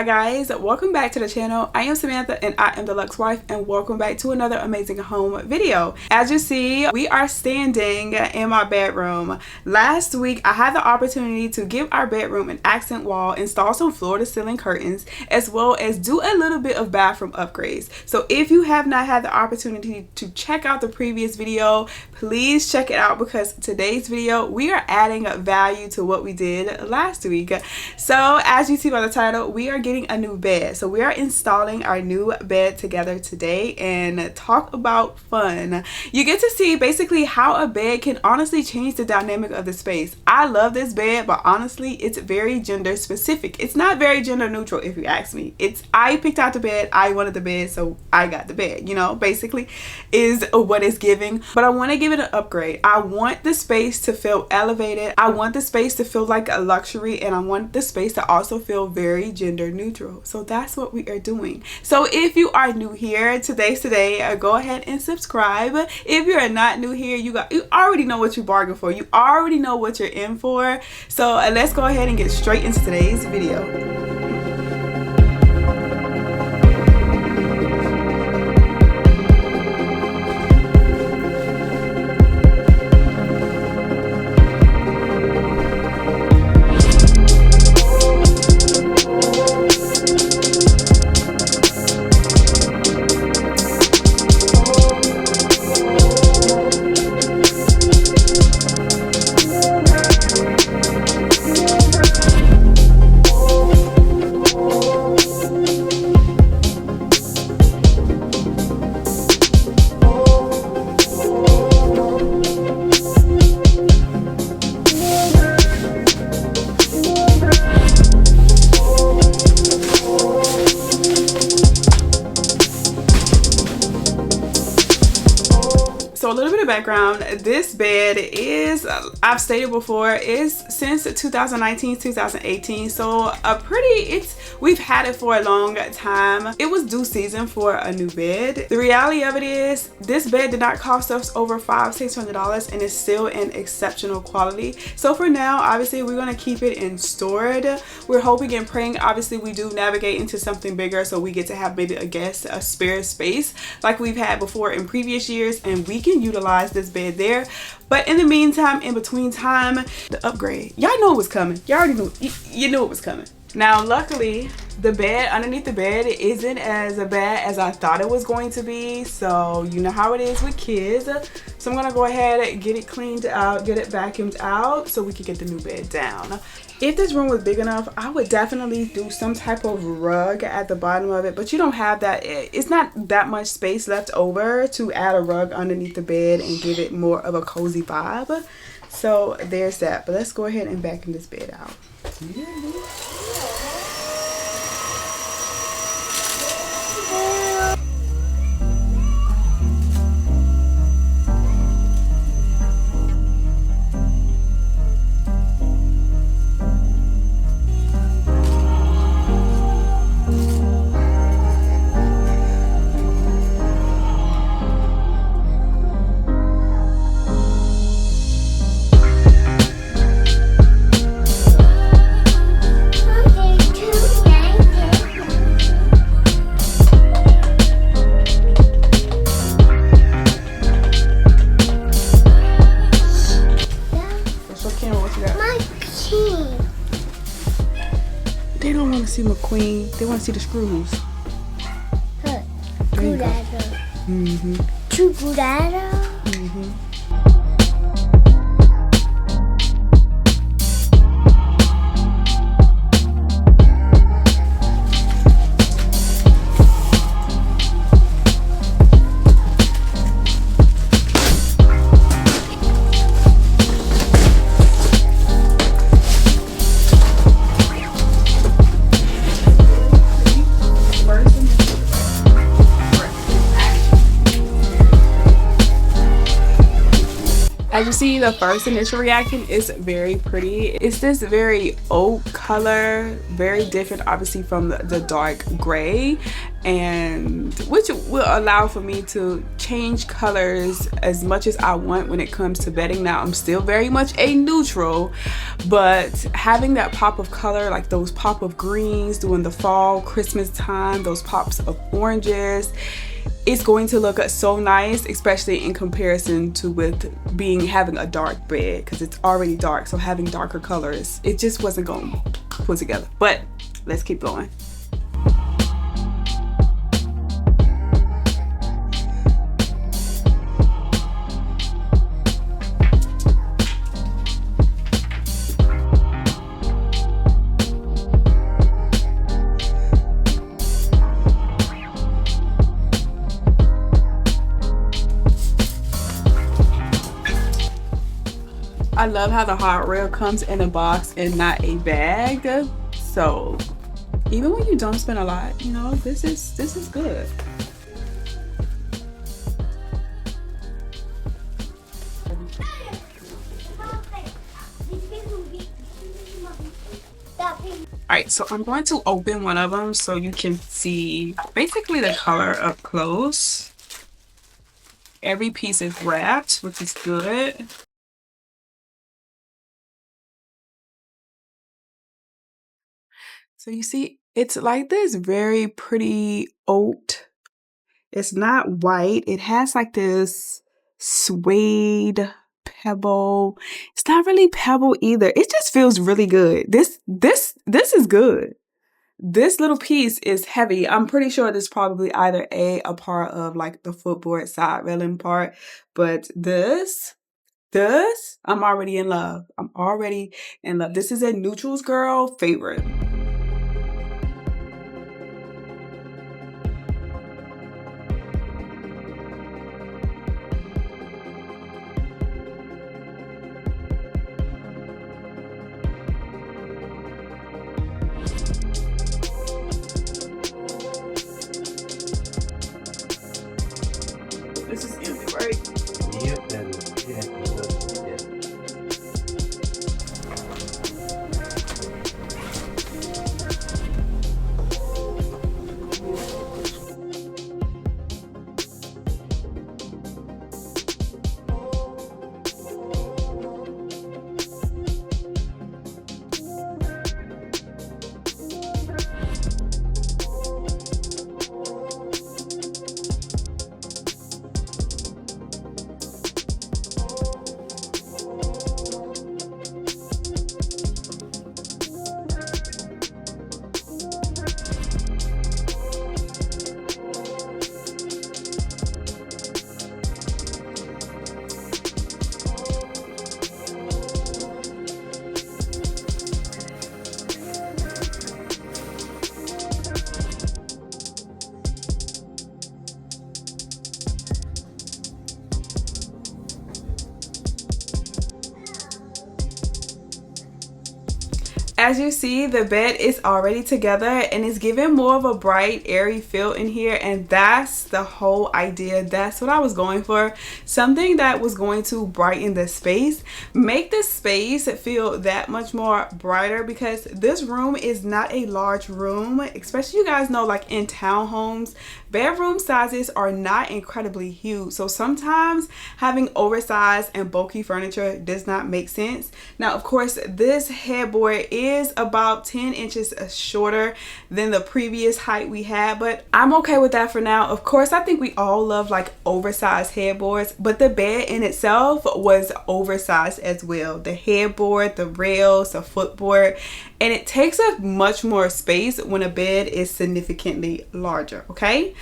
guys, welcome back to the channel. I am Samantha and I am the Luxe Wife, and welcome back to another amazing home video. As you see, we are standing in my bedroom. Last week I had the opportunity to give our bedroom an accent wall, install some floor to ceiling curtains, as well as do a little bit of bathroom upgrades. So if you have not had the opportunity to check out the previous video, please check it out, because today's video we are adding value to what we did last week. So as you see by the title, we are getting a new bed. So we are installing our new bed together today, and talk about fun. You get to see basically how a bed can honestly change the dynamic of the space. I love this bed, but honestly it's very gender specific. It's not very gender neutral if you ask me. I picked out the bed, I wanted the bed, so I got the bed, you know, basically is what it's giving. But I want to give it an upgrade. I want the space to feel elevated. I want the space to feel like a luxury, and I want the space to also feel very gender neutral. So that's what we are doing. So if you are new here, today's today, go ahead and subscribe. If you're not new here, you already know what you bargained for. You already know what you're in for. So let's go ahead and get straight into today's video. So a little bit of background, this bed is, I've stated before, is since 2019, 2018. So we've had it for a long time. It was due season for a new bed. The reality of it is, this bed did not cost us over $500–600, and it's still in exceptional quality. So for now, obviously we're gonna keep it in storage. We're hoping and praying, obviously we do navigate into something bigger, so we get to have maybe a spare space like we've had before in previous years, and we can utilize this bed there. But in the meantime, in between time, the upgrade, y'all know it was coming. You already knew, you knew it was coming. Now luckily the bed underneath the bed isn't as bad as I thought it was going to be. So you know how it is with kids. So I'm gonna go ahead and get it cleaned out, get it vacuumed out, so we can get the new bed down. If this room was big enough, I would definitely do some type of rug at the bottom of it, but you don't have that. It's not that much space left over to add a rug underneath the bed and give it more of a cozy vibe. So there's that. But let's go ahead and vacuum this bed out. They don't want to see McQueen. They want to see the screws. As you see, the first initial reaction is very pretty. It's this very oak color, very different obviously from the dark gray, and which will allow for me to change colors as much as I want when it comes to bedding. Now I'm still very much a neutral, but having that pop of color, like those pop of greens during the fall, Christmas time, those pops of oranges, it's going to look so nice, especially in comparison to with having a dark bed, because it's already dark. So having darker colors, it just wasn't going to put together. But let's keep going. I love how the hot rail comes in a box and not a bag. So even when you don't spend a lot, you know, this is good. Alright, so I'm going to open one of them so you can see basically the color up close. Every piece is wrapped, which is good. So you see, it's like this very pretty oat. It's not white. It has like this suede pebble. It's not really pebble either. It just feels really good. This is good. This little piece is heavy. I'm pretty sure this is probably either a part of like the footboard side railing part, but this, I'm already in love. I'm already in love. This is a neutrals girl favorite. This is empty, right? Yep, that is. Yeah, As you see, the bed is already together and it's giving more of a bright, airy feel in here, and that's the whole idea. That's what I was going for. Something that was going to brighten the space, make the space feel that much more brighter, because this room is not a large room, especially, you guys know, like in townhomes, bedroom sizes are not incredibly huge. So sometimes having oversized and bulky furniture does not make sense. Now, of course, this headboard is about 10 inches shorter than the previous height we had, but I'm okay with that for now. Of course, I think we all love like oversized headboards, but the bed in itself was oversized as well. The headboard, the rails, the footboard, and it takes up much more space when a bed is significantly larger, okay?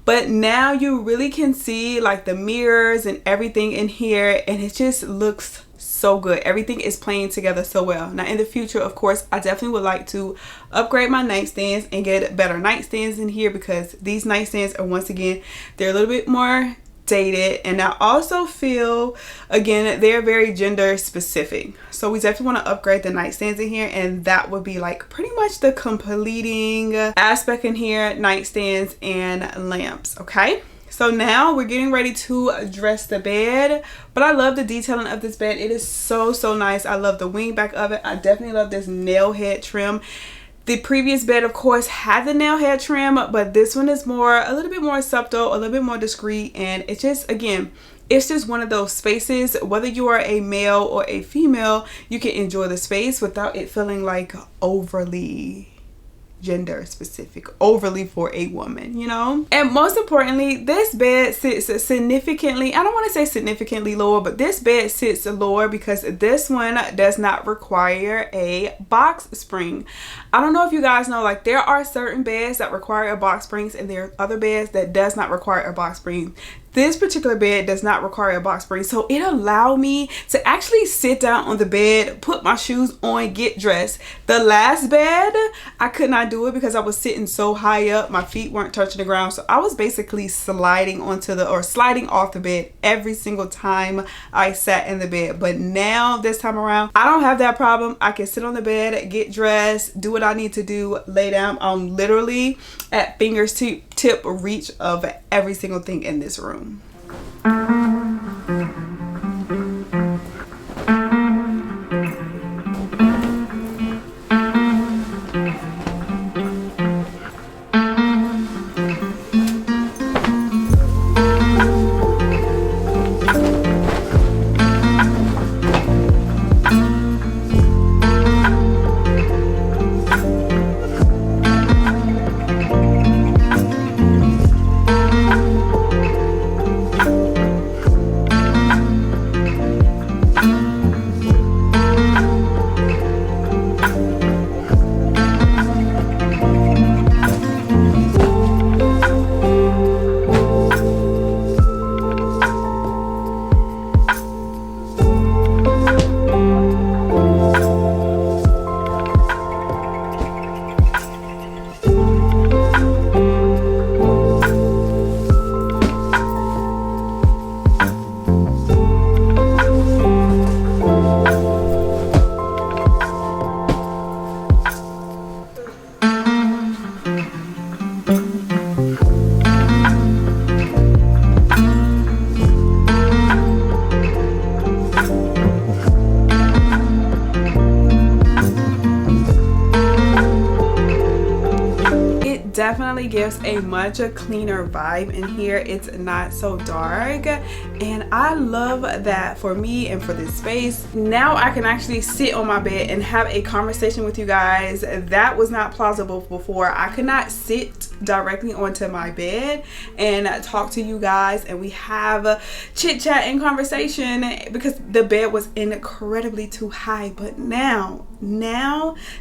But now you really can see like the mirrors and everything in here, and it just looks so good. Everything is playing together so well. Now in the future, of course, I definitely would like to upgrade my nightstands and get better nightstands in here, because these nightstands are, once again, they're a little bit more dated, and I also feel, again, they're very gender specific. So we definitely want to upgrade the nightstands in here, and that would be like pretty much the completing aspect in here: nightstands and lamps. Okay, so now we're getting ready to dress the bed, but I love the detailing of this bed. It is so nice. I love the wing back of it. I definitely love this nail head trim. The previous bed, of course, had the nail head trim, but this one is a little bit more subtle, a little bit more discreet, and it's just, again, it's just one of those spaces, whether you are a male or a female, you can enjoy the space without it feeling like overly gender specific, overly for a woman, you know. And most importantly, this bed sits significantly, I don't want to say significantly lower, but this bed sits lower because this one does not require a box spring. I don't know if you guys know, like, there are certain beds that require a box springs and there are other beds that does not require a box spring. This particular bed does not require a box spring, so it allowed me to actually sit down on the bed, put my shoes on, get dressed. The last bed, I could not do it because I was sitting so high up, my feet weren't touching the ground, so I was basically sliding off the bed every single time I sat in the bed. But now, this time around, I don't have that problem. I can sit on the bed, get dressed, do what I need to do, lay down. I'm literally at fingertip reach of every single thing in this room. Definitely gives a much cleaner vibe in here. It's not so dark, and I love that for me and for this space. Now I can actually sit on my bed and have a conversation with you guys. That was not plausible before. I could not sit directly onto my bed and talk to you guys and we have chit chat and conversation because the bed was incredibly too high. But now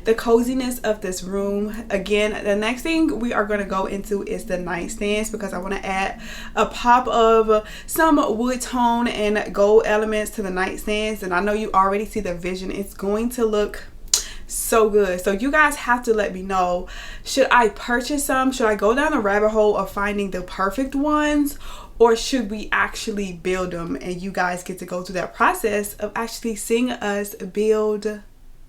the coziness of this room, again, the next thing we are going to go into is the nightstands, because I want to add a pop of some wood tone and gold elements to the nightstands, and I know you already see the vision. It's going to look so good. So you guys have to let me know, should I purchase some? Should I go down the rabbit hole of finding the perfect ones, or should we actually build them and you guys get to go through that process of actually seeing us build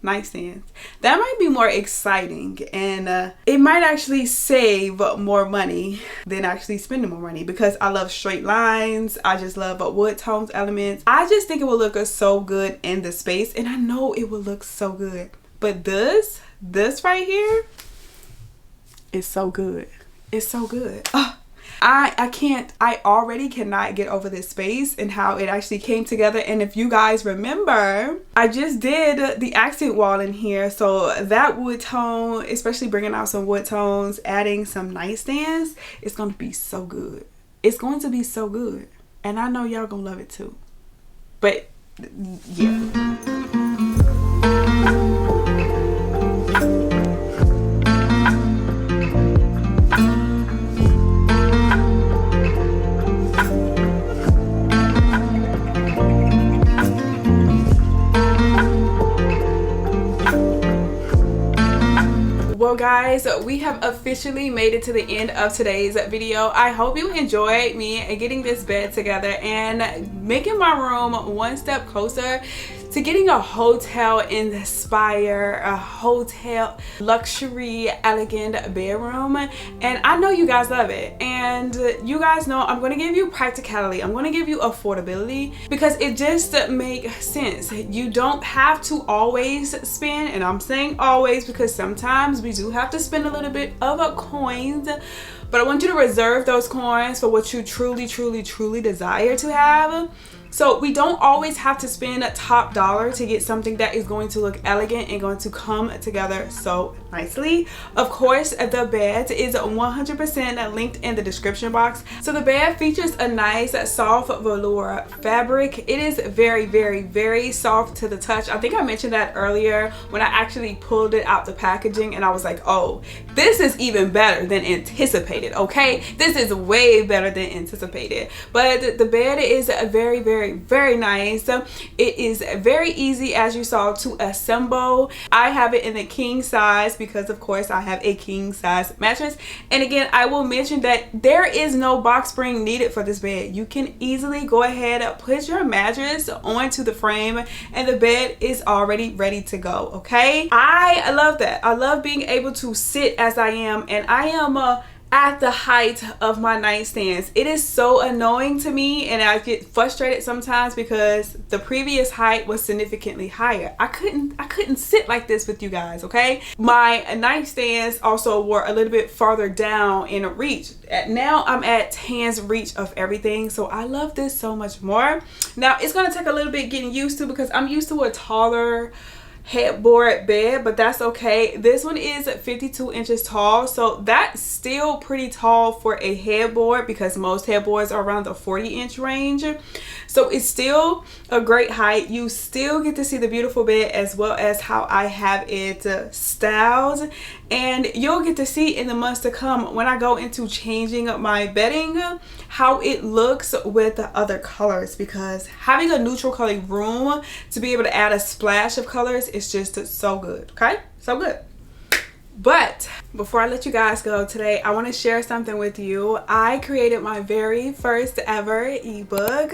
nightstands? That might be more exciting, and it might actually save more money than actually spending more money, because I love straight lines. I just love wood tones elements. I just think it will look so good in the space, and I know it will look so good. But this right here is so good. It's so good. I already cannot get over this space and how it actually came together. And if you guys remember, I just did the accent wall in here, so that wood tone, especially bringing out some wood tones, adding some nightstands, it's gonna be so good. It's going to be so good, and I know y'all gonna love it too. But yeah. Well guys, we have officially made it to the end of today's video. I hope you enjoyed me getting this bed together and making my room one step closer to getting a hotel inspired, a hotel luxury elegant bedroom. And I know you guys love it, and you guys know I'm going to give you practicality, I'm going to give you affordability, because it just makes sense. You don't have to always spend, and I'm saying always because sometimes we do have to spend a little bit of a coins, but I want you to reserve those coins for what you truly desire to have. So we don't always have to spend a top dollar to get something that is going to look elegant and going to come together so nicely. Of course, the bed is 100% linked in the description box. So the bed features a nice soft velour fabric. It is very soft to the touch. I think I mentioned that earlier when I actually pulled it out the packaging, and I was like, oh, this is even better than anticipated. Okay, this is way better than anticipated. But the bed is very nice. It is very easy, as you saw, to assemble. I have it in the king size because of course I have a king size mattress. And again, I will mention that there is no box spring needed for this bed. You can easily go ahead and put your mattress onto the frame and the bed is already ready to go. Okay, I love that. I love being able to sit as I am, and I am at the height of my nightstands. It is so annoying to me, and I get frustrated sometimes because the previous height was significantly higher. I couldn't sit like this with you guys. Okay, my nightstands also were a little bit farther down in reach. Now I'm at hand's reach of everything, so I love this so much more. Now it's gonna take a little bit getting used to because I'm used to a taller headboard bed, but that's okay. This one is 52 inches tall, so that's still pretty tall for a headboard because most headboards are around the 40-inch range. So it's still a great height. You still get to see the beautiful bed as well as how I have it styled, and you'll get to see in the months to come when I go into changing my bedding how it looks with the other colors, because having a neutral color room to be able to add a splash of colors is just so good. Okay, so good. But before I let you guys go today, I want to share something with you. I created my very first ever ebook,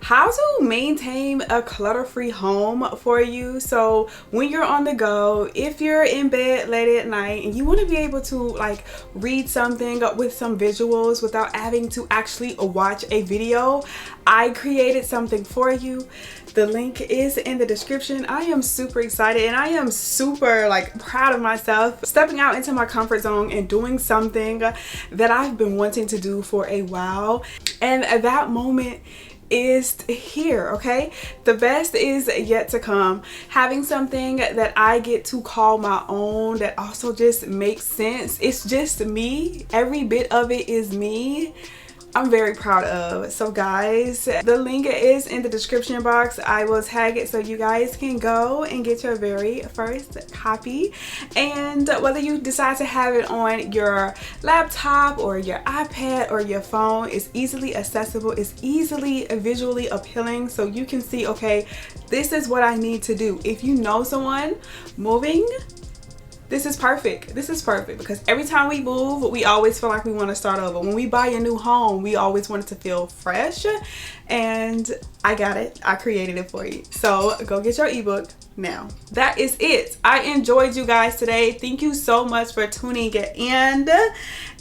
how to maintain a clutter-free home for you. So when you're on the go, if you're in bed late at night and you want to be able to like read something with some visuals without having to actually watch a video, I created something for you. The link is in the description. I am super excited and I am super like proud of myself stepping out into my comfort zone and doing something that I've been wanting to do for a while, and that moment is here. Okay, the best is yet to come. Having something that I get to call my own, that also just makes sense. It's just me. Every bit of it is me. I'm very proud of. So guys, the link is in the description box. I will tag it so you guys can go and get your very first copy. And whether you decide to have it on your laptop or your iPad or your phone, it's easily accessible, it's easily visually appealing, so you can see, okay, this is what I need to do. If you know someone moving, this is perfect. This is perfect because every time we move, we always feel like we want to start over. When we buy a new home, we always want it to feel fresh, and I got it. I created it for you. So go get your ebook now. That is it. I enjoyed you guys today. Thank you so much for tuning in.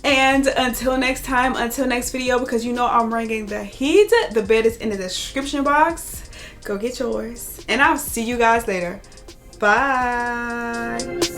And until next time, until next video, because you know I'm bringing the heat, the bed is in the description box. Go get yours. And I'll see you guys later. Bye.